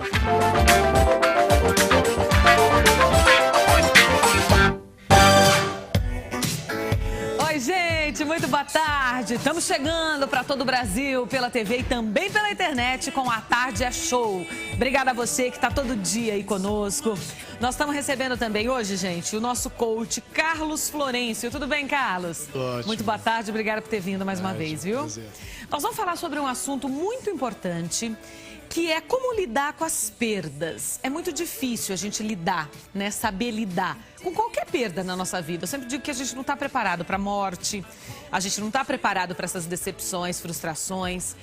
Oi, gente, muito boa tarde. Estamos chegando para todo o Brasil pela TV e também pela internet com A Tarde é Show. Obrigada a você que está todo dia aí conosco. Nós estamos recebendo também hoje, gente, o nosso coach Carlos Florencio. Tudo bem, Carlos? Ótimo. Muito boa tarde, obrigada por ter vindo mais uma vez, viu? Prazer. Nós vamos falar sobre um assunto muito importante, que é como lidar com as perdas. É muito difícil a gente lidar, né? Saber lidar com qualquer perda na nossa vida. Eu sempre digo que a gente não está preparado para a morte, a gente não está preparado para essas decepções, frustrações.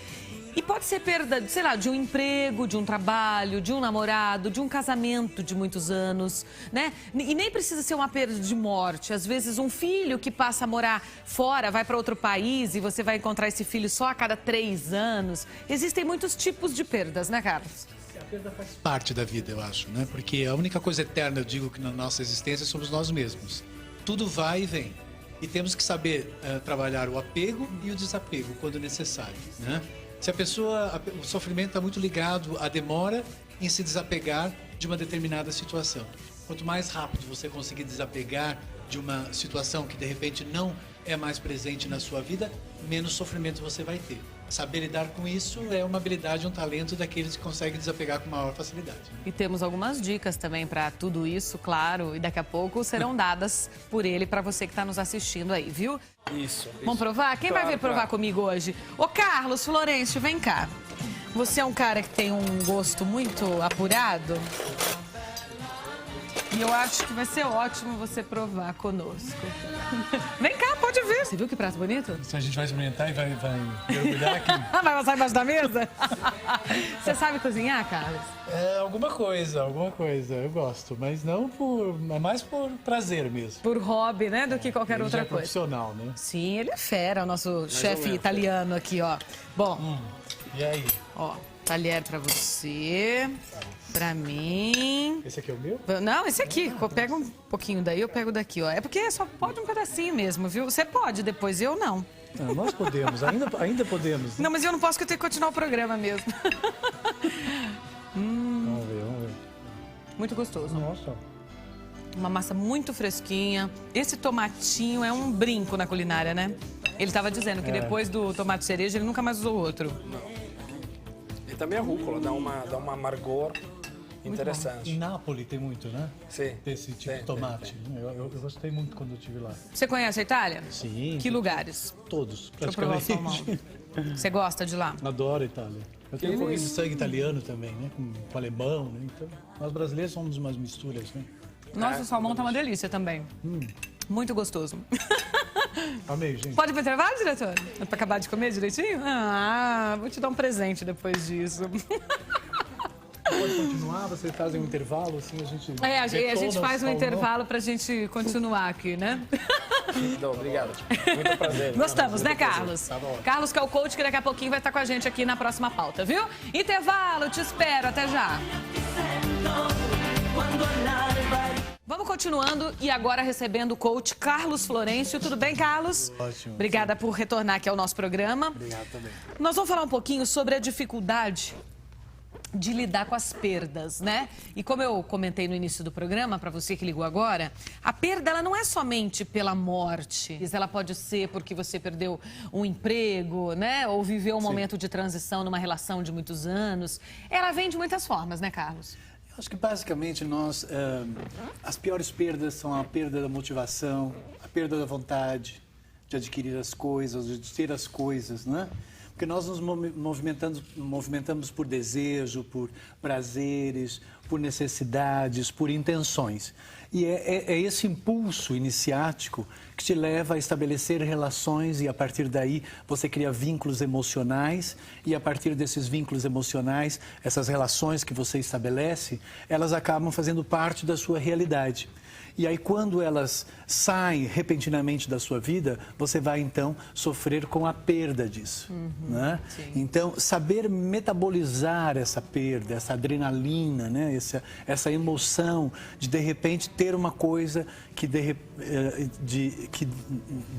E pode ser perda, sei lá, de um emprego, de um trabalho, de um namorado, de um casamento de muitos anos, né? E nem precisa ser uma perda de morte. Às vezes um filho que passa a morar fora, vai para outro país e você vai encontrar esse filho só a cada 3 anos. Existem muitos tipos de perdas, né, Carlos? A perda faz parte da vida, eu acho, né? Porque a única coisa eterna, eu digo, que na nossa existência somos nós mesmos. Tudo vai e vem. E temos que saber trabalhar o apego e o desapego quando necessário, né? Se a pessoa, o sofrimento está muito ligado à demora em se desapegar de uma determinada situação. Quanto mais rápido você conseguir desapegar de uma situação que de repente não é mais presente na sua vida, menos sofrimento você vai ter. Saber lidar com isso é uma habilidade, um talento daqueles que conseguem desapegar com maior facilidade. E temos algumas dicas também para tudo isso, claro, e daqui a pouco serão dadas por ele para você que está nos assistindo aí, viu? Isso. Vamos provar? Quem vai vir provar comigo hoje? Ô, Carlos Florencio, vem cá. Você é um cara que tem um gosto muito apurado. E eu acho que vai ser ótimo você provar conosco. Vem cá, pode vir. Você viu que prato bonito? Então a gente vai experimentar e vai mergulhar aqui. Vai passar embaixo da mesa? Você sabe cozinhar, Carlos? É, alguma coisa, eu gosto. Mas não é mais por prazer mesmo. Por hobby, né? Do que qualquer outra é coisa. Profissional, né? Sim, ele é fera, o nosso chefe italiano aqui, ó. Bom, E aí? ó, talher pra você, pra mim. Esse aqui é o meu? Não, esse aqui. Pega um pouquinho daí, eu pego daqui, ó. É porque só pode um pedacinho mesmo, viu? Você pode depois, eu não. Não, nós podemos, ainda podemos. Né? Não, mas eu não posso, que eu tenho que continuar o programa mesmo. Vamos ver. Muito gostoso. Nossa. Uma massa muito fresquinha. Esse tomatinho é um brinco na culinária, né? Ele estava dizendo que depois do tomate cereja, ele nunca mais usou outro. E também a rúcula, dá uma amargor interessante. Em Nápoles tem muito, né? Sim. Desse tipo de tomate. Eu gostei muito quando eu estive lá. Você conhece a Itália? Sim. Que lugares? Todos, Deixa eu provar o praticamente. salmão. Você gosta de lá? Adoro a Itália. Eu tenho um pouquinho de sangue italiano também, né? Com alemão, né? Então, nós brasileiros somos umas misturas, né? Nossa, o salmão tá uma delícia também. Muito gostoso. Amei, gente. Pode ir pro intervalo, diretor? É pra acabar de comer direitinho? Ah, vou te dar um presente depois disso. Pode continuar, vocês fazem um intervalo, assim a gente... A gente faz um retoma o intervalo pra gente continuar aqui, né? Então, obrigado. Muito prazer. Gostamos, né, Carlos? Tá bom. Carlos, que é o coach, que daqui a pouquinho vai estar com a gente aqui na próxima pauta, viu? Intervalo, te espero, até já. Vamos continuando e agora recebendo o coach Carlos Florencio. Tudo bem, Carlos? Ótimo. Obrigada por retornar aqui ao nosso programa. Obrigado também. Nós vamos falar um pouquinho sobre a dificuldade de lidar com as perdas, né? E como eu comentei no início do programa, para você que ligou agora, a perda ela não é somente pela morte. Ela pode ser porque você perdeu um emprego, né? Ou viveu um momento de transição numa relação de muitos anos. Ela vem de muitas formas, né, Carlos? Acho que basicamente as piores perdas são a perda da motivação, a perda da vontade de adquirir as coisas, de ter as coisas, né? Porque nós nos movimentamos por desejo, por prazeres, por necessidades, por intenções. E é esse impulso iniciático que te leva a estabelecer relações e, a partir daí, você cria vínculos emocionais e, a partir desses vínculos emocionais, essas relações que você estabelece, elas acabam fazendo parte da sua realidade. E aí, quando elas saem repentinamente da sua vida, você vai, então, sofrer com a perda disso. Né? Então, saber metabolizar essa perda, essa adrenalina, né? essa emoção de repente, ter uma coisa que de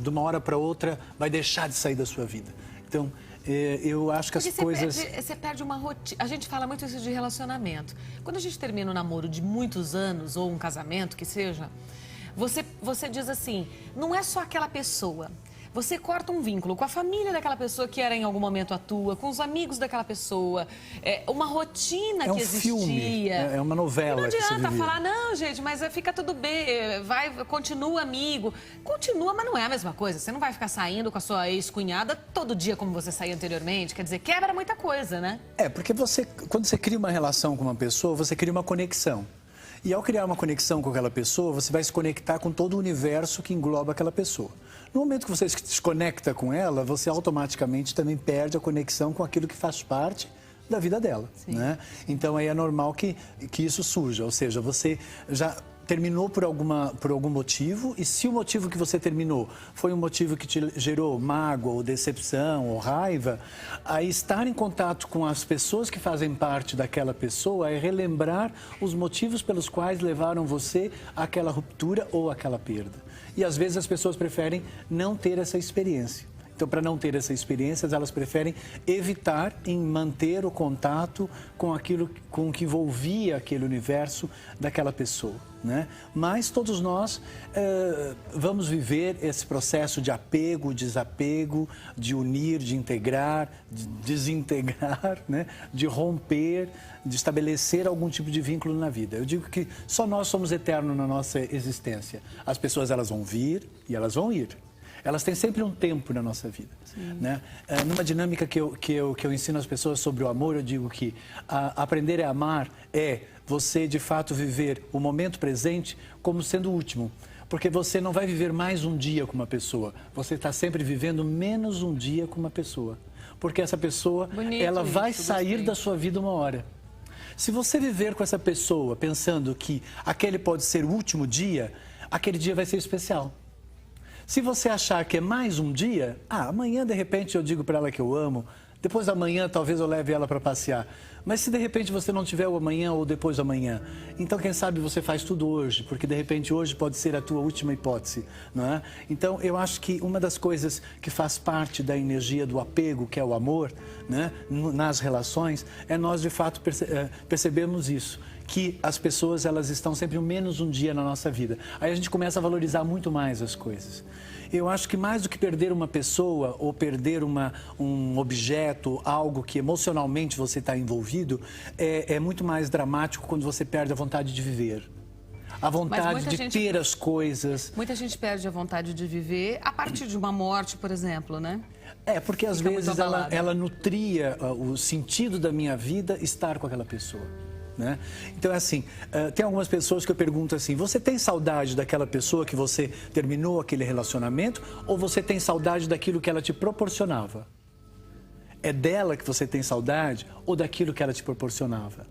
uma hora para outra vai deixar de sair da sua vida. Então, Eu acho que as coisas... Você perde uma rotina. A gente fala muito isso de relacionamento. Quando a gente termina um namoro de muitos anos, ou um casamento, que seja, você diz assim, não é só aquela pessoa. Você corta um vínculo com a família daquela pessoa que era em algum momento a tua, com os amigos daquela pessoa, uma rotina que existia. Filme, é uma novela. Não adianta falar, não, gente, mas fica tudo bem, continua amigo. Continua, mas não é a mesma coisa. Você não vai ficar saindo com a sua ex-cunhada todo dia como você saía anteriormente. Quer dizer, quebra muita coisa, né? Porque quando você cria uma relação com uma pessoa, você cria uma conexão. E ao criar uma conexão com aquela pessoa, você vai se conectar com todo o universo que engloba aquela pessoa. No momento que você se desconecta com ela, você automaticamente também perde a conexão com aquilo que faz parte da vida dela, né? Então aí é normal que isso surja, ou seja, você já terminou por algum motivo, e se o motivo que você terminou foi um motivo que te gerou mágoa, ou decepção, ou raiva, aí estar em contato com as pessoas que fazem parte daquela pessoa é relembrar os motivos pelos quais levaram você àquela ruptura ou àquela perda. E às vezes as pessoas preferem não ter essa experiência. Então, para não ter essa experiência, elas preferem evitar em manter o contato com aquilo com que envolvia aquele universo daquela pessoa, né? Mas todos nós vamos viver esse processo de apego, desapego, de unir, de integrar, de desintegrar, né? De romper, de estabelecer algum tipo de vínculo na vida. Eu digo que só nós somos eternos na nossa existência. As pessoas, elas vão vir e elas vão ir. Elas têm sempre um tempo na nossa vida, né? Numa dinâmica que eu ensino às pessoas sobre o amor, eu digo que aprender a amar é você, de fato, viver o momento presente como sendo o último. Porque você não vai viver mais um dia com uma pessoa. Você está sempre vivendo menos um dia com uma pessoa. Porque essa pessoa, ela vai sair da sua vida uma hora. Se você viver com essa pessoa pensando que aquele pode ser o último dia, aquele dia vai ser especial. Se você achar que é mais um dia, amanhã de repente eu digo para ela que eu amo, depois da manhã talvez eu leve ela para passear. Mas se de repente você não tiver o amanhã ou depois da manhã, então quem sabe você faz tudo hoje, porque de repente hoje pode ser a tua última hipótese, não é? Então eu acho que uma das coisas que faz parte da energia do apego, que é o amor, né, nas relações, é nós de fato percebermos isso. Que as pessoas, elas estão sempre menos um dia na nossa vida. Aí a gente começa a valorizar muito mais as coisas. Eu acho que mais do que perder uma pessoa ou perder um objeto, algo que emocionalmente você está envolvido, é muito mais dramático quando você perde a vontade de viver. A vontade de ter as coisas. Muita gente perde a vontade de viver a partir de uma morte, por exemplo, né? Porque às vezes ela nutria o sentido da minha vida estar com aquela pessoa. Né? Então é assim, tem algumas pessoas que eu pergunto assim, você tem saudade daquela pessoa que você terminou aquele relacionamento ou você tem saudade daquilo que ela te proporcionava? É dela que você tem saudade ou daquilo que ela te proporcionava?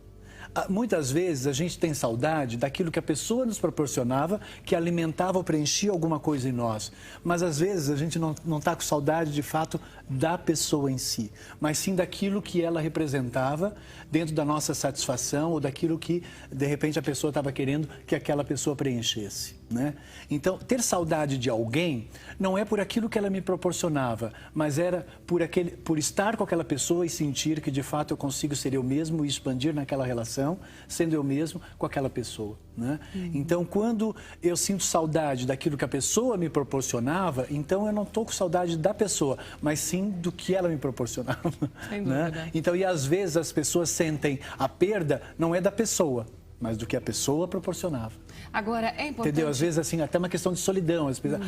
Muitas vezes a gente tem saudade daquilo que a pessoa nos proporcionava, que alimentava ou preenchia alguma coisa em nós. Mas às vezes a gente não está com saudade de fato da pessoa em si, mas sim daquilo que ela representava dentro da nossa satisfação ou daquilo que de repente a pessoa estava querendo que aquela pessoa preenchesse, né? Então, ter saudade de alguém não é por aquilo que ela me proporcionava, mas era por estar com aquela pessoa e sentir que de fato eu consigo ser eu mesmo e expandir naquela relação, sendo eu mesmo com aquela pessoa, né? Então, quando eu sinto saudade daquilo que a pessoa me proporcionava, então eu não estou com saudade da pessoa, mas sim do que ela me proporcionava. Sem dúvida. Né? Então, e às vezes as pessoas sentem a perda não é da pessoa, mas do que a pessoa proporcionava. Agora, é importante... Entendeu? Às vezes, assim, até uma questão de solidão. As pessoas,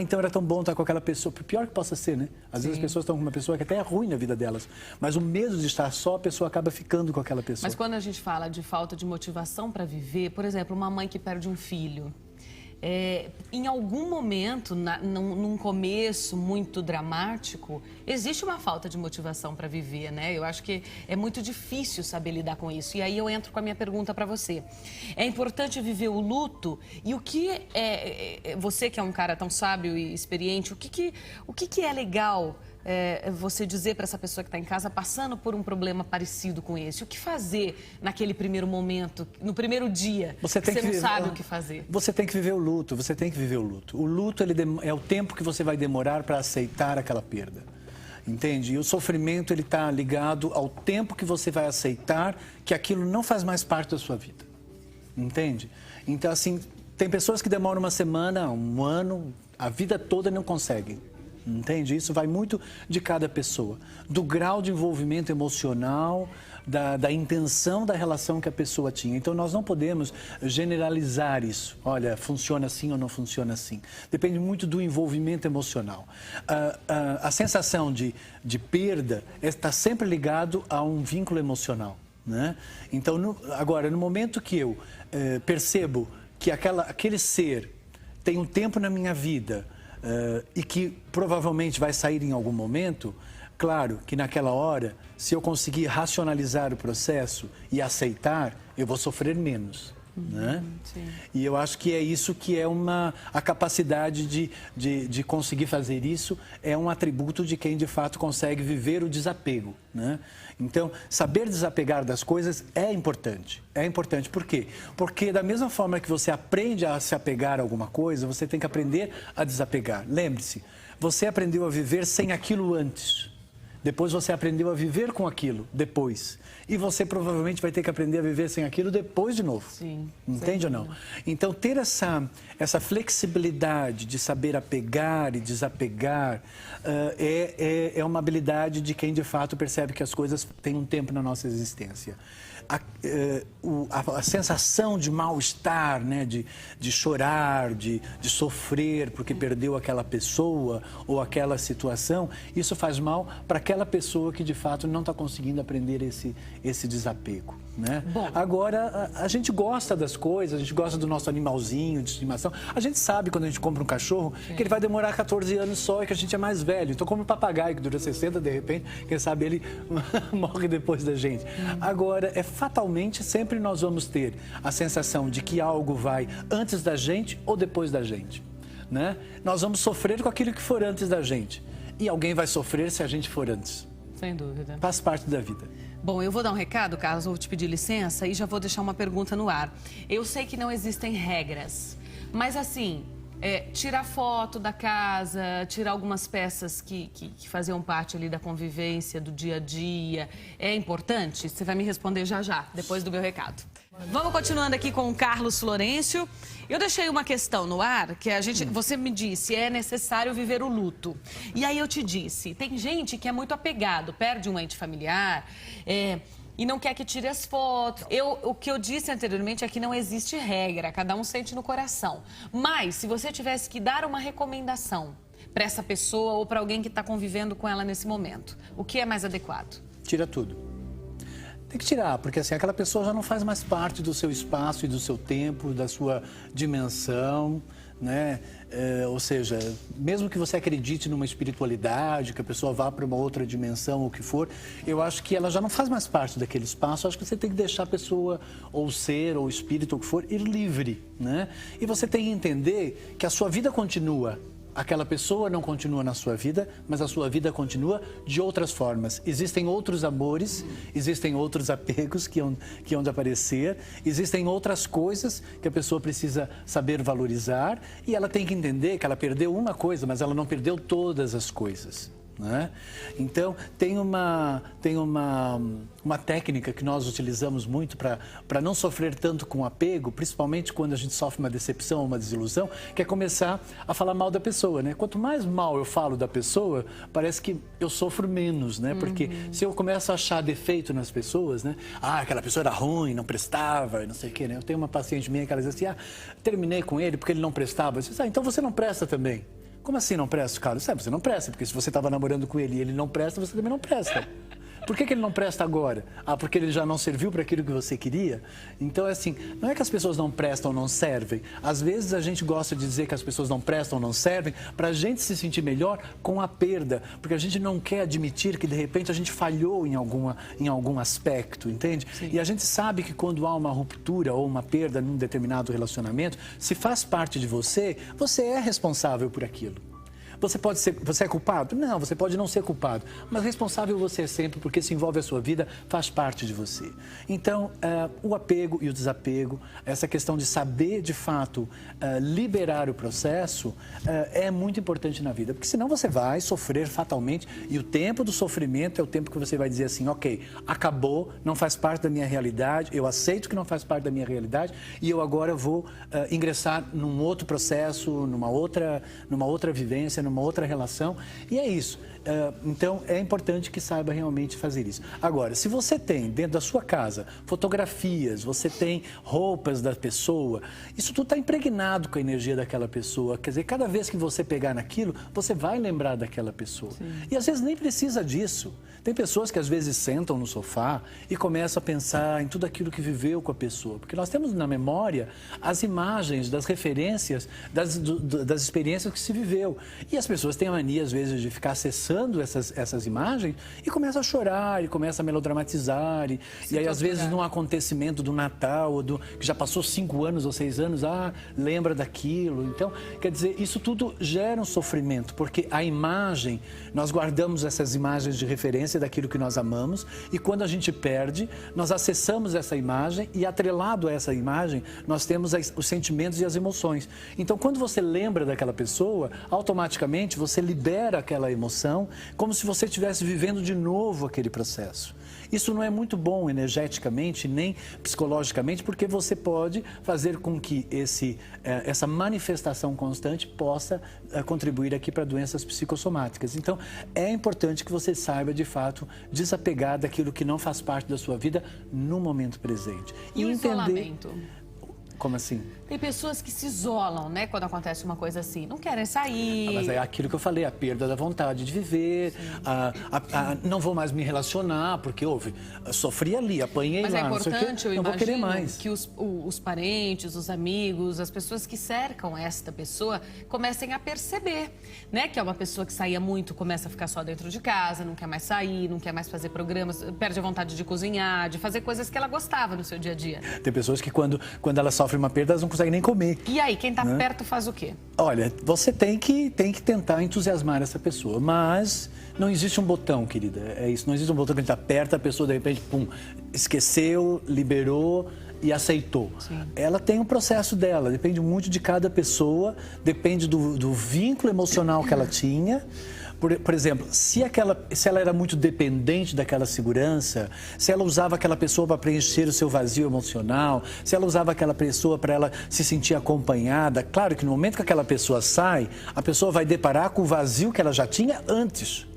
então era tão bom estar com aquela pessoa. Pior que possa ser, né? Às vezes as pessoas estão com uma pessoa que até é ruim na vida delas. Mas o medo de estar só, a pessoa acaba ficando com aquela pessoa. Mas quando a gente fala de falta de motivação para viver, por exemplo, uma mãe que perde um filho... em algum momento, num começo muito dramático, existe uma falta de motivação para viver, né? Eu acho que é muito difícil saber lidar com isso. E aí eu entro com a minha pergunta para você. É importante viver o luto? E o que você que é um cara tão sábio e experiente, o que é legal você dizer para essa pessoa que está em casa passando por um problema parecido com esse? O que fazer naquele primeiro momento, no primeiro dia, você não sabe o que fazer? Você tem que viver o luto, você tem que viver o luto. O luto é o tempo que você vai demorar para aceitar aquela perda. entende? E o sofrimento, ele está ligado ao tempo que você vai aceitar que aquilo não faz mais parte da sua vida, entende? Então, assim, tem pessoas que demoram uma semana, um ano, a vida toda e não conseguem. Entende? Isso vai muito de cada pessoa. Do grau de envolvimento emocional, da intenção da relação que a pessoa tinha. Então, nós não podemos generalizar isso. Olha, funciona assim ou não funciona assim. Depende muito do envolvimento emocional. A sensação de perda está sempre ligado a um vínculo emocional, né? Então, agora, no momento que eu percebo que aquele ser tem um tempo na minha vida e que provavelmente vai sair em algum momento, claro que naquela hora, se eu conseguir racionalizar o processo e aceitar, eu vou sofrer menos. Né? Sim. E eu acho que é isso que é a capacidade de conseguir fazer isso, é um atributo de quem de fato consegue viver o desapego, né? Então, saber desapegar das coisas é importante. É importante, por quê? Porque da mesma forma que você aprende a se apegar a alguma coisa, você tem que aprender a desapegar. Lembre-se, você aprendeu a viver sem aquilo antes. Depois você aprendeu a viver com aquilo, depois. E você provavelmente vai ter que aprender a viver sem aquilo depois de novo. Sim. Entende ou não? Então, ter essa flexibilidade de saber apegar e desapegar é uma habilidade de quem, de fato, percebe que as coisas têm um tempo na nossa existência. A sensação de mal-estar, né? de chorar, de sofrer porque perdeu aquela pessoa ou aquela situação, isso faz mal para aquela pessoa que de fato não está conseguindo aprender esse desapego, né? Bom. Agora, a gente gosta das coisas, a gente gosta do nosso animalzinho de estimação. A gente sabe quando a gente compra um cachorro que ele vai demorar 14 anos só e que a gente é mais velho. Então, como um papagaio que dura 60, de repente, quem sabe ele morre depois da gente. Agora, fatalmente, sempre nós vamos ter a sensação de que algo vai antes da gente ou depois da gente, né? Nós vamos sofrer com aquilo que for antes da gente. E alguém vai sofrer se a gente for antes. Sem dúvida. Faz parte da vida. Bom, eu vou dar um recado, Carlos, vou te pedir licença e já vou deixar uma pergunta no ar. Eu sei que não existem regras, mas assim, tirar foto da casa, tirar algumas peças que faziam parte ali da convivência, do dia a dia, é importante? Você vai me responder já, depois do meu recado. Vamos continuando aqui com o Carlos Florencio. Eu deixei uma questão no ar, que você me disse, é necessário viver o luto. E aí eu te disse, tem gente que é muito apegado, perde um ente familiar, e não quer que tire as fotos. O que eu disse anteriormente é que não existe regra, cada um sente no coração. Mas, se você tivesse que dar uma recomendação para essa pessoa ou para alguém que está convivendo com ela nesse momento, o que é mais adequado? Tira tudo. Tem que tirar, porque assim, aquela pessoa já não faz mais parte do seu espaço e do seu tempo, da sua dimensão, né? Ou seja, mesmo que você acredite numa espiritualidade, que a pessoa vá para uma outra dimensão, ou o que for, eu acho que ela já não faz mais parte daquele espaço. Eu acho que você tem que deixar a pessoa, ou o ser, ou o espírito, ou o que for, ir livre, né? E você tem que entender que a sua vida continua. Aquela pessoa não continua na sua vida, mas a sua vida continua de outras formas. Existem outros amores, existem outros apegos que hão de aparecer, existem outras coisas que a pessoa precisa saber valorizar e ela tem que entender que ela perdeu uma coisa, mas ela não perdeu todas as coisas, né? Então, tem uma técnica que nós utilizamos muito para não sofrer tanto com apego, principalmente quando a gente sofre uma decepção ou uma desilusão, que é começar a falar mal da pessoa, né? Quanto mais mal eu falo da pessoa, parece que eu sofro menos, né? Porque se eu começo a achar defeito nas pessoas, né? Aquela pessoa era ruim, não prestava, não sei o quê, né? Eu tenho uma paciente minha que ela diz assim, terminei com ele porque ele não prestava. Eu disse, então você não presta também. Como assim não presta, Carlos? Você não presta, porque se você estava namorando com ele e ele não presta, você também não presta. Por que ele não presta agora? Porque ele já não serviu para aquilo que você queria? Então, assim, não é que as pessoas não prestam ou não servem. Às vezes a gente gosta de dizer que as pessoas não prestam ou não servem para a gente se sentir melhor com a perda. Porque a gente não quer admitir que, de repente, a gente falhou em algum aspecto, entende? Sim. E a gente sabe que quando há uma ruptura ou uma perda num determinado relacionamento, se faz parte de você, você é responsável por aquilo. Você é culpado? Não, você pode não ser culpado. Mas responsável você é sempre, porque isso envolve a sua vida, faz parte de você. Então, o apego e o desapego, essa questão de saber, de fato, liberar o processo, é muito importante na vida. Porque senão você vai sofrer fatalmente e o tempo do sofrimento é o tempo que você vai dizer assim, ok, acabou, não faz parte da minha realidade, eu aceito que não faz parte da minha realidade e eu agora vou ingressar num outro processo, numa outra vivência, numa outra relação, e é isso. Então, é importante que saiba realmente fazer isso. Agora, se você tem dentro da sua casa fotografias, você tem roupas da pessoa, isso tudo está impregnado com a energia daquela pessoa. Quer dizer, cada vez que você pegar naquilo, você vai lembrar daquela pessoa. Sim. E às vezes nem precisa disso. Tem pessoas que às vezes sentam no sofá e começam a pensar em tudo aquilo que viveu com a pessoa. Porque nós temos na memória as imagens, das referências, das experiências que se viveu. E as pessoas têm a mania, às vezes, de ficar acessando essas imagens e começam a chorar, e começam a melodramatizar. E aí, às vezes, num acontecimento do Natal, que já passou 5 anos ou 6 anos, lembra daquilo. Então, quer dizer, isso tudo gera um sofrimento, porque a imagem, nós guardamos essas imagens de referência daquilo que nós amamos e quando a gente perde, nós acessamos essa imagem e atrelado a essa imagem, nós temos os sentimentos e as emoções. Então, quando você lembra daquela pessoa, automaticamente você libera aquela emoção como se você estivesse vivendo de novo aquele processo. Isso não é muito bom energeticamente, nem psicologicamente, porque você pode fazer com que essa manifestação constante possa contribuir aqui para doenças psicossomáticas. Então, é importante que você saiba, de fato, desapegar daquilo que não faz parte da sua vida no momento presente. E o isolamento? Como assim? Tem pessoas que se isolam, né, quando acontece uma coisa assim. Não querem sair. Mas é aquilo que eu falei, a perda da vontade de viver, não vou mais me relacionar, porque sofri ali, apanhei lá, não sei o quê, eu não vou querer mais. Que os parentes, os amigos, as pessoas que cercam esta pessoa comecem a perceber, né, que é uma pessoa que saía muito, começa a ficar só dentro de casa, não quer mais sair, não quer mais fazer programas, perde a vontade de cozinhar, de fazer coisas que ela gostava no seu dia a dia. Tem pessoas que quando elas sofrem uma perda, elas não conseguem nem comer. E aí, quem está perto faz o quê? Olha, você tem que tentar entusiasmar essa pessoa, mas não existe um botão, querida. É isso, não existe um botão que a gente aperta, a pessoa de repente, pum, esqueceu, liberou e aceitou. Sim. Ela tem um processo dela, depende muito de cada pessoa, depende do vínculo emocional que ela tinha. Por exemplo, se ela era muito dependente daquela segurança, se ela usava aquela pessoa para preencher o seu vazio emocional, se ela usava aquela pessoa para ela se sentir acompanhada, claro que no momento que aquela pessoa sai, a pessoa vai deparar com o vazio que ela já tinha antes.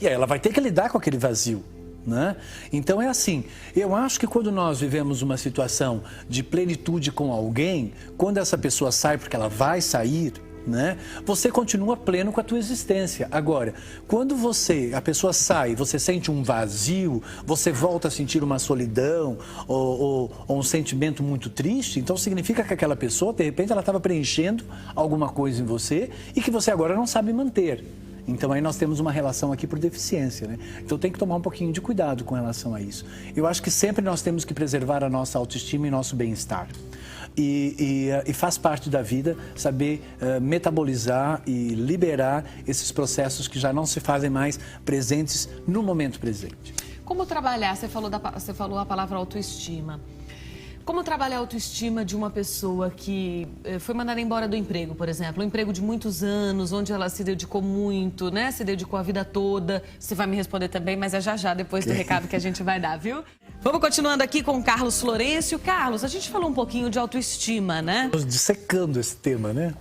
E aí ela vai ter que lidar com aquele vazio. Né? Então é assim, eu acho que quando nós vivemos uma situação de plenitude com alguém, quando essa pessoa sai, porque ela vai sair, né? Você continua pleno com a tua existência. Agora, quando a pessoa sai, você sente um vazio, você volta a sentir uma solidão ou um sentimento muito triste, então significa que aquela pessoa, de repente, ela estava preenchendo alguma coisa em você e que você agora não sabe manter. Então aí nós temos uma relação aqui por deficiência, né? Então tem que tomar um pouquinho de cuidado com relação a isso. Eu acho que sempre nós temos que preservar a nossa autoestima e nosso bem-estar. E faz parte da vida saber metabolizar e liberar esses processos que já não se fazem mais presentes no momento presente. Como trabalhar? Você falou a palavra autoestima. Como trabalhar a autoestima de uma pessoa que foi mandada embora do emprego, por exemplo? Um emprego de muitos anos, onde ela se dedicou muito, né? Se dedicou a vida toda. Você vai me responder também, mas é já, depois do recado que a gente vai dar, viu? Vamos continuando aqui com o Carlos Florencio. Carlos, a gente falou um pouquinho de autoestima, né? Estamos dissecando esse tema, né?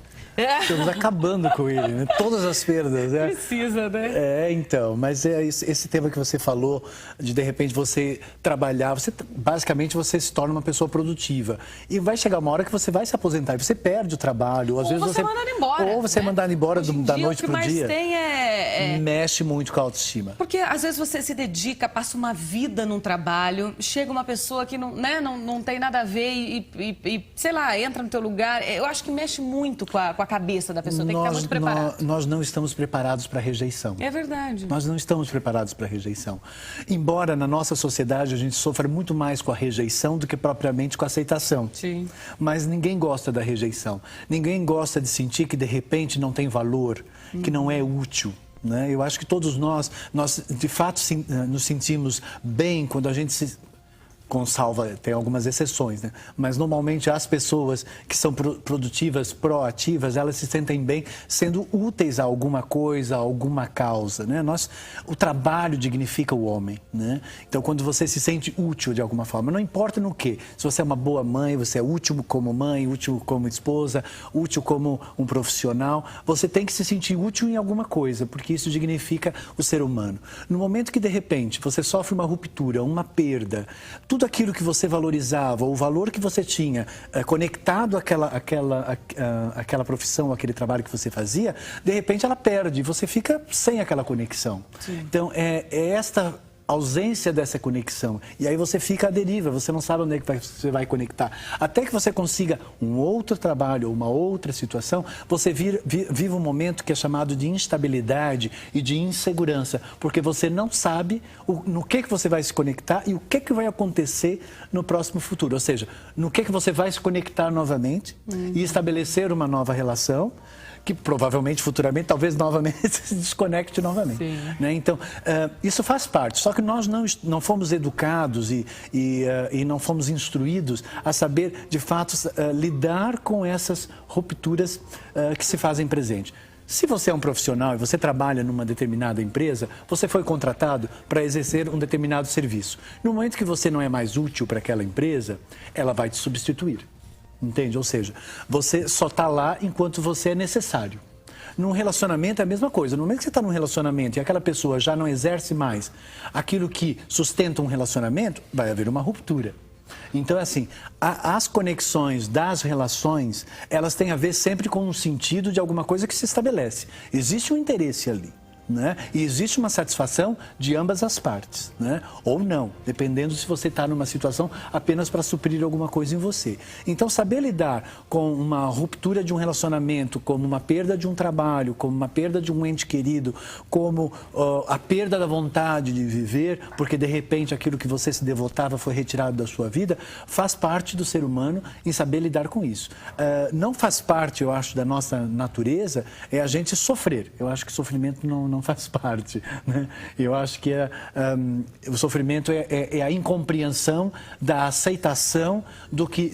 Estamos acabando com ele, né? Todas as perdas, né? Precisa, né? Então, mas esse tema que você falou, de repente você trabalhar, basicamente você se torna uma pessoa produtiva. E vai chegar uma hora que você vai se aposentar e você perde o trabalho. Ou às vezes você é mandado embora. Ou você é mandado embora da noite para o dia. O que mais tem mexe muito com a autoestima. Porque às vezes você se dedica, passa uma vida num trabalho, chega uma pessoa que não tem nada a ver e, sei lá, entra no teu lugar. Eu acho que mexe muito com a cabeça da pessoa, tem que estar muito preparado. Nós não estamos preparados para rejeição. É verdade. Nós não estamos preparados para rejeição. Embora na nossa sociedade a gente sofra muito mais com a rejeição do que propriamente com a aceitação. Sim. Mas ninguém gosta da rejeição. Ninguém gosta de sentir que de repente não tem valor, que não é útil. Né? Eu acho que todos nós de fato nos sentimos bem quando a gente se... tem algumas exceções, né? Mas normalmente as pessoas que são produtivas, proativas, elas se sentem bem sendo úteis a alguma coisa, a alguma causa, né? O trabalho dignifica o homem, né? Então, quando você se sente útil de alguma forma, não importa no quê, se você é uma boa mãe, você é útil como mãe, útil como esposa, útil como um profissional, você tem que se sentir útil em alguma coisa, porque isso dignifica o ser humano. No momento que, de repente, você sofre uma ruptura, uma perda, tudo aquilo que você valorizava, o valor que você tinha conectado àquela profissão, àquele trabalho que você fazia, de repente ela perde, você fica sem aquela conexão. Sim. Então, é esta ausência dessa conexão. E aí você fica à deriva, você não sabe onde é que você vai conectar. Até que você consiga um outro trabalho ou uma outra situação, você vive um momento que é chamado de instabilidade e de insegurança, porque você não sabe no que você vai se conectar e o que vai acontecer no próximo futuro. Ou seja, no que você vai se conectar novamente e estabelecer uma nova relação, que provavelmente, futuramente, talvez novamente se desconecte novamente. Né? Então, isso faz parte. Só que nós não fomos educados e não fomos instruídos a saber, de fato, lidar com essas rupturas que se fazem presente. Se você é um profissional e você trabalha numa determinada empresa, você foi contratado para exercer um determinado serviço. No momento que você não é mais útil para aquela empresa, ela vai te substituir. Entende? Ou seja, você só está lá enquanto você é necessário. Num relacionamento é a mesma coisa. No momento que você está num relacionamento e aquela pessoa já não exerce mais aquilo que sustenta um relacionamento, vai haver uma ruptura. Então, assim, as conexões das relações, elas têm a ver sempre com um sentido de alguma coisa que se estabelece. Existe um interesse ali. Né? E existe uma satisfação de ambas as partes, né? Ou não, dependendo se você está numa situação apenas para suprir alguma coisa em você. Então, saber lidar com uma ruptura de um relacionamento, como uma perda de um trabalho, como uma perda de um ente querido, como a perda da vontade de viver, porque de repente aquilo que você se devotava foi retirado da sua vida, faz parte do ser humano em saber lidar com isso. Não faz parte, eu acho, da nossa natureza, é a gente sofrer. Eu acho que sofrimento não faz parte, né? Eu acho que o sofrimento é a incompreensão da aceitação do que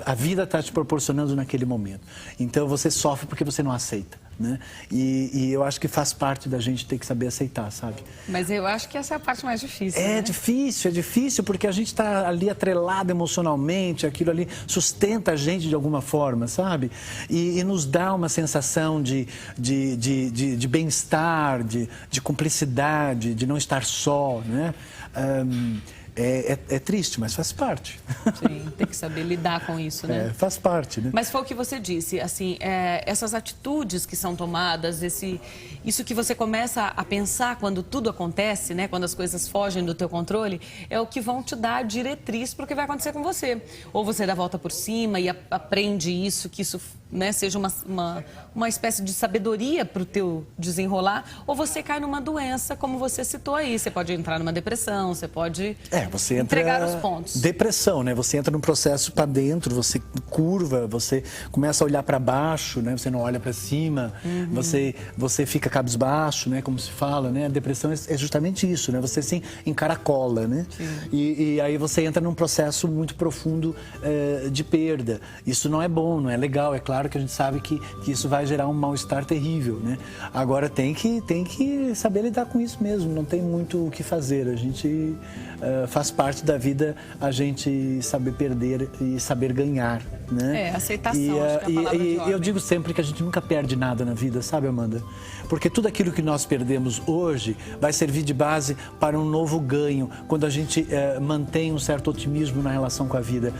a vida está te proporcionando naquele momento. Então você sofre porque você não aceita. Né? E eu acho que faz parte da gente ter que saber aceitar, sabe? Mas eu acho que essa é a parte mais difícil. É difícil, porque a gente está ali atrelado emocionalmente, aquilo ali sustenta a gente de alguma forma, sabe? E nos dá uma sensação de bem-estar, de cumplicidade, de não estar só, né? É triste, mas faz parte. Sim, tem que saber lidar com isso, né? Faz parte, né? Mas foi o que você disse, assim, essas atitudes que são tomadas, isso que você começa a pensar quando tudo acontece, né? Quando as coisas fogem do teu controle, é o que vão te dar a diretriz para o que vai acontecer com você. Ou você dá a volta por cima e aprende isso, que isso, né, seja uma espécie de sabedoria para o teu desenrolar, ou você cai numa doença, como você citou aí. Você pode entrar numa depressão, você pode... Você entregar os pontos. Depressão, né? Você entra num processo para dentro, você curva, você começa a olhar para baixo, né? Você não olha para cima, você fica cabisbaixo, né? Como se fala, né? A depressão é justamente isso, né? Você se encaracola, né? E aí você entra num processo muito profundo de perda. Isso não é bom, não é legal. É claro que a gente sabe que isso vai gerar um mal-estar terrível, né? Agora tem que saber lidar com isso mesmo, não tem muito o que fazer. A gente... faz parte da vida a gente saber perder e saber ganhar, né? Aceitação, acho que é a palavra de ordem. Eu digo sempre que a gente nunca perde nada na vida, sabe, Amanda? Porque tudo aquilo que nós perdemos hoje vai servir de base para um novo ganho, quando a gente mantém um certo otimismo na relação com a vida.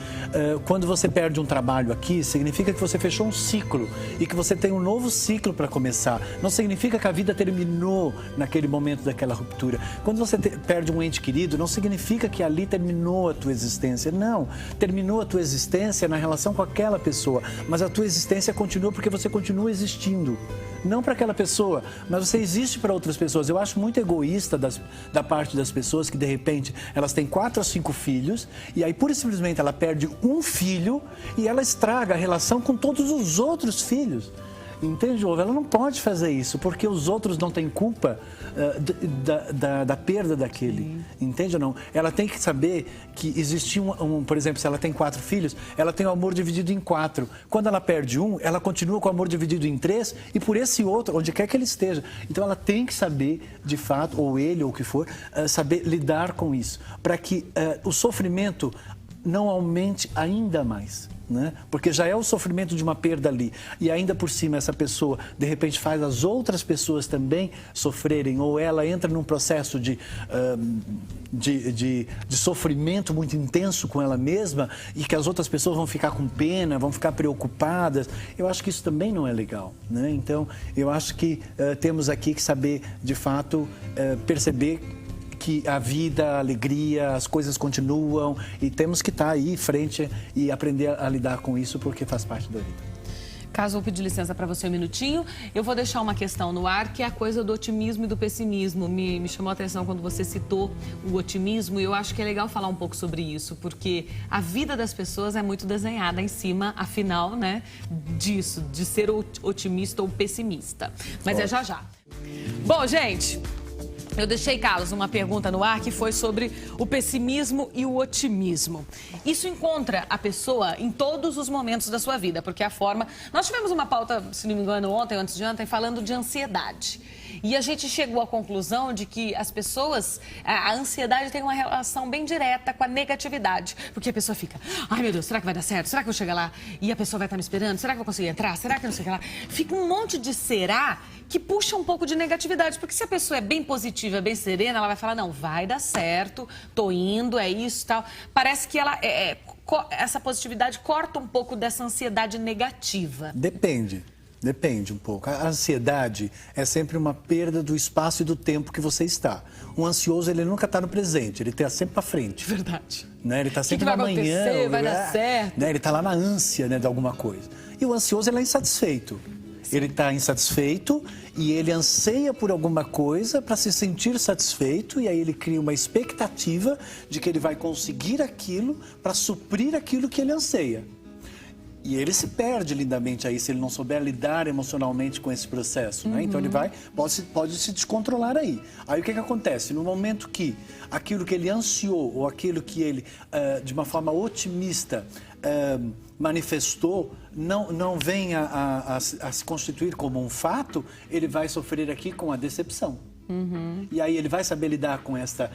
Quando você perde um trabalho aqui, significa que você fechou fechou um ciclo e que você tem um novo ciclo para começar. Não significa que a vida terminou naquele momento daquela ruptura. Quando você perde um ente querido, não significa que ali terminou a tua existência. Não, terminou a tua existência na relação com aquela pessoa, mas a tua existência continua porque você continua existindo. Não para aquela pessoa, mas você existe para outras pessoas. Eu acho muito egoísta da parte das pessoas que, de repente, elas têm 4 ou 5 filhos e aí, pura e simplesmente, ela perde um filho e ela estraga a relação com todos os outros filhos. Entende, Jovem? Ela não pode fazer isso, porque os outros não têm culpa da perda daquele. Entende ou não? Ela tem que saber que existe por exemplo, se ela tem 4 filhos, ela tem o amor dividido em 4. Quando ela perde um, ela continua com o amor dividido em 3 e por esse outro, onde quer que ele esteja. Então ela tem que saber, de fato, ou ele, ou o que for, saber lidar com isso, para que o sofrimento não aumente ainda mais. Né? Porque já é o sofrimento de uma perda ali e ainda por cima essa pessoa de repente faz as outras pessoas também sofrerem, ou ela entra num processo de sofrimento muito intenso com ela mesma e que as outras pessoas vão ficar com pena, vão ficar preocupadas. Eu acho que isso também não é legal, né? Então eu acho que temos aqui que saber de fato perceber que a vida, a alegria, as coisas continuam e temos que estar aí em frente e aprender a lidar com isso porque faz parte da vida. Caso eu pedir licença para você um minutinho, eu vou deixar uma questão no ar, que é a coisa do otimismo e do pessimismo. Me chamou a atenção quando você citou o otimismo e eu acho que é legal falar um pouco sobre isso, porque a vida das pessoas é muito desenhada em cima, afinal, né, disso, de ser otimista ou pessimista. Mas é já já. Bom, gente... Eu deixei, Carlos, uma pergunta no ar que foi sobre o pessimismo e o otimismo. Isso encontra a pessoa em todos os momentos da sua vida, porque a forma... Nós tivemos uma pauta, se não me engano, ontem ou antes de ontem, falando de ansiedade. E a gente chegou à conclusão de que as pessoas, a ansiedade tem uma relação bem direta com a negatividade. Porque a pessoa fica, ai meu Deus, será que vai dar certo? Será que eu vou chegar lá e a pessoa vai estar me esperando? Será que eu vou conseguir entrar? Será que não sei o que lá? Fica um monte de será que puxa um pouco de negatividade. Porque se a pessoa é bem positiva, bem serena, ela vai falar, não, vai dar certo, tô indo, é isso e tal. Parece que ela essa positividade corta um pouco dessa ansiedade negativa. Depende um pouco. A ansiedade é sempre uma perda do espaço e do tempo que você está. Um ansioso, ele nunca está no presente, ele está sempre para frente. Verdade. Né? Ele está sempre que na manhã. Vai dar certo. Né? Ele está lá na ânsia, né, de alguma coisa. E o ansioso, ele é insatisfeito. Ele está insatisfeito e ele anseia por alguma coisa para se sentir satisfeito e aí ele cria uma expectativa de que ele vai conseguir aquilo para suprir aquilo que ele anseia. E ele se perde lindamente aí se ele não souber lidar emocionalmente com esse processo, né? Então ele pode se descontrolar aí. Aí o que acontece? No momento que aquilo que ele ansiou ou aquilo que ele, de uma forma otimista, manifestou, não venha a se constituir como um fato, ele vai sofrer aqui com a decepção. E aí ele vai saber lidar com esta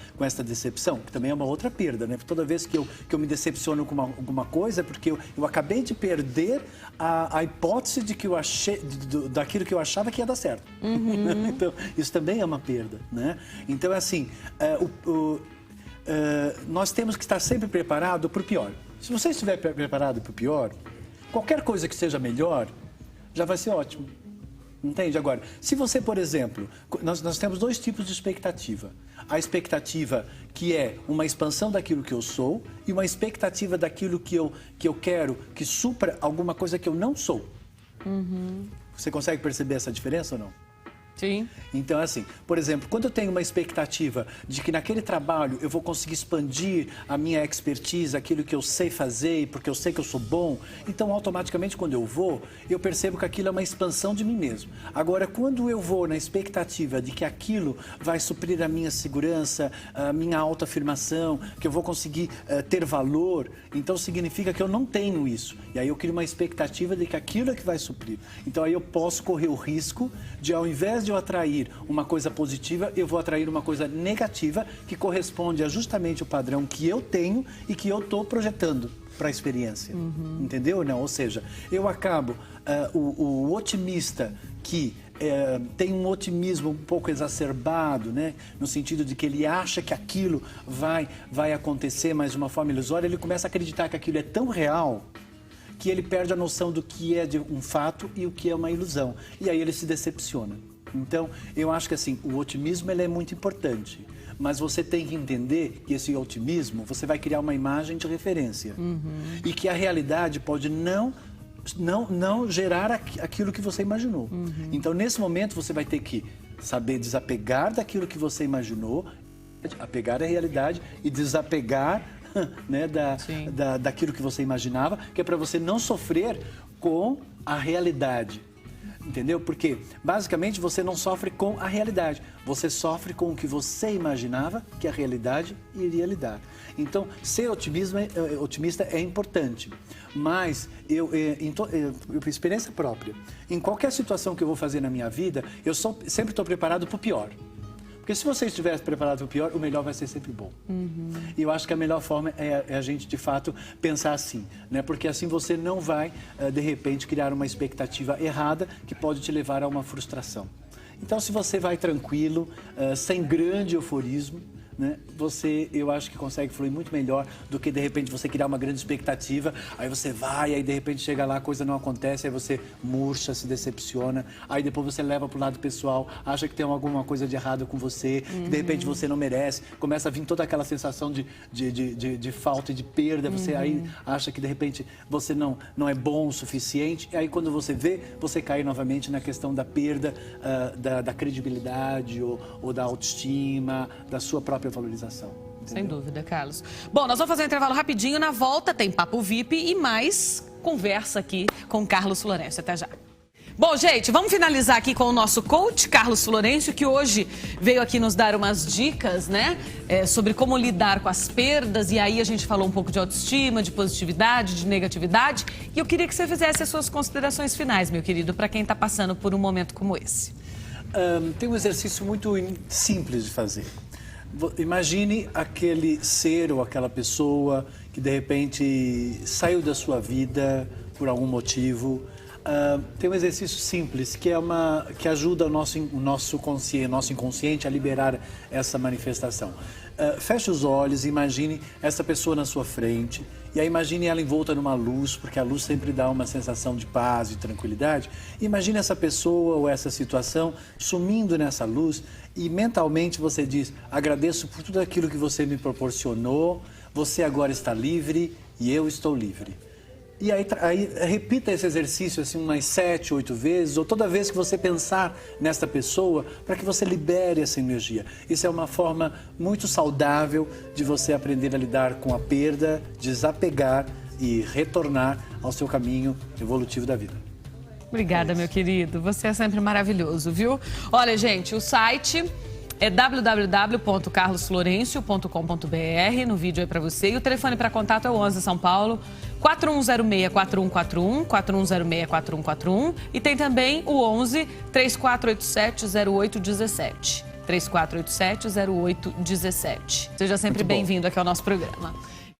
decepção, que também é uma outra perda, né? Toda vez que eu me decepciono com alguma coisa, é porque eu acabei de perder a hipótese de que eu achei, daquilo que eu achava que ia dar certo. Então, isso também é uma perda, né? Então, assim, nós temos que estar sempre preparado para o pior. Se você estiver preparado para o pior, qualquer coisa que seja melhor, já vai ser ótimo. Entende? Agora, se você, por exemplo, nós temos 2 tipos de expectativa. A expectativa que é uma expansão daquilo que eu sou e uma expectativa daquilo que eu quero que supra alguma coisa que eu não sou. Você consegue perceber essa diferença ou não? Sim. Então, assim, por exemplo, quando eu tenho uma expectativa de que naquele trabalho eu vou conseguir expandir a minha expertise, aquilo que eu sei fazer, porque eu sei que eu sou bom, então automaticamente quando eu percebo que aquilo é uma expansão de mim mesmo. Agora, quando eu vou na expectativa de que aquilo vai suprir a minha segurança, a minha autoafirmação, que eu vou conseguir ter valor, então significa que eu não tenho isso. E aí eu crio uma expectativa de que aquilo é que vai suprir. Então aí eu posso correr o risco de, ao invés de eu atrair uma coisa positiva, eu vou atrair uma coisa negativa que corresponde a justamente o padrão que eu tenho e que eu estou projetando para a experiência. Entendeu? Não, ou seja, eu acabo, o otimista que tem um otimismo um pouco exacerbado, né? No sentido de que ele acha que aquilo vai acontecer, mas de uma forma ilusória, ele começa a acreditar que aquilo é tão real que ele perde a noção do que é de um fato e o que é uma ilusão. E aí ele se decepciona. Então, eu acho que assim, o otimismo ele é muito importante. Mas você tem que entender que esse otimismo, você vai criar uma imagem de referência. E que a realidade pode não gerar aquilo que você imaginou. Então, nesse momento, você vai ter que saber desapegar daquilo que você imaginou, apegar à realidade e desapegar, né, daquilo que você imaginava, que é para você não sofrer com a realidade. Entendeu? Porque, basicamente, você não sofre com a realidade. Você sofre com o que você imaginava que a realidade iria lhe dar. Então, ser otimista é importante. Mas, por experiência própria, em qualquer situação que eu vou fazer na minha vida, eu sempre estou preparado para o pior. Porque se você estiver preparado para o pior, o melhor vai ser sempre bom. E eu acho que a melhor forma é a gente, de fato, pensar assim, né? Porque assim você não vai, de repente, criar uma expectativa errada que pode te levar a uma frustração. Então, se você vai tranquilo, sem grande euforismo, né? Eu acho que consegue fluir muito melhor do que, de repente, você criar uma grande expectativa, aí você vai, aí de repente chega lá, a coisa não acontece, aí você murcha, se decepciona, aí depois você leva pro lado pessoal, acha que tem alguma coisa de errado com você, que de repente você não merece, começa a vir toda aquela sensação de falta e de perda, você aí acha que de repente você não é bom o suficiente, e aí quando você vê, você cai novamente na questão da perda da credibilidade ou da autoestima, da sua própria valorização. Entendeu? Sem dúvida, Carlos. Bom, nós vamos fazer um intervalo rapidinho. Na volta tem Papo VIP e mais conversa aqui com Carlos Florencio. Até já. Bom, gente, vamos finalizar aqui com o nosso coach, Carlos Florencio, que hoje veio aqui nos dar umas dicas, né? Sobre como lidar com as perdas. E aí a gente falou um pouco de autoestima, de positividade, de negatividade. E eu queria que você fizesse as suas considerações finais, meu querido, para quem está passando por um momento como esse. Tem um exercício muito simples de fazer. Imagine aquele ser ou aquela pessoa que de repente saiu da sua vida por algum motivo. Tem um exercício simples que ajuda o nosso inconsciente a liberar essa manifestação. Feche os olhos e imagine essa pessoa na sua frente. E aí imagine ela envolta numa luz, porque a luz sempre dá uma sensação de paz e tranquilidade. Imagine essa pessoa ou essa situação sumindo nessa luz e mentalmente você diz: agradeço por tudo aquilo que você me proporcionou, você agora está livre e eu estou livre. E aí repita esse exercício assim umas 7, 8 vezes, ou toda vez que você pensar nessa pessoa, para que você libere essa energia. Isso é uma forma muito saudável de você aprender a lidar com a perda, desapegar e retornar ao seu caminho evolutivo da vida. Obrigada, meu querido. Você é sempre maravilhoso, viu? Olha, gente, o site é www.carlosflorencio.com.br, no vídeo aí para você. E o telefone para contato é o 11 São Paulo, 4106-4141, 4106-4141. E tem também o 11 3487-0817. 3487-0817. Seja sempre bem-vindo aqui ao nosso programa.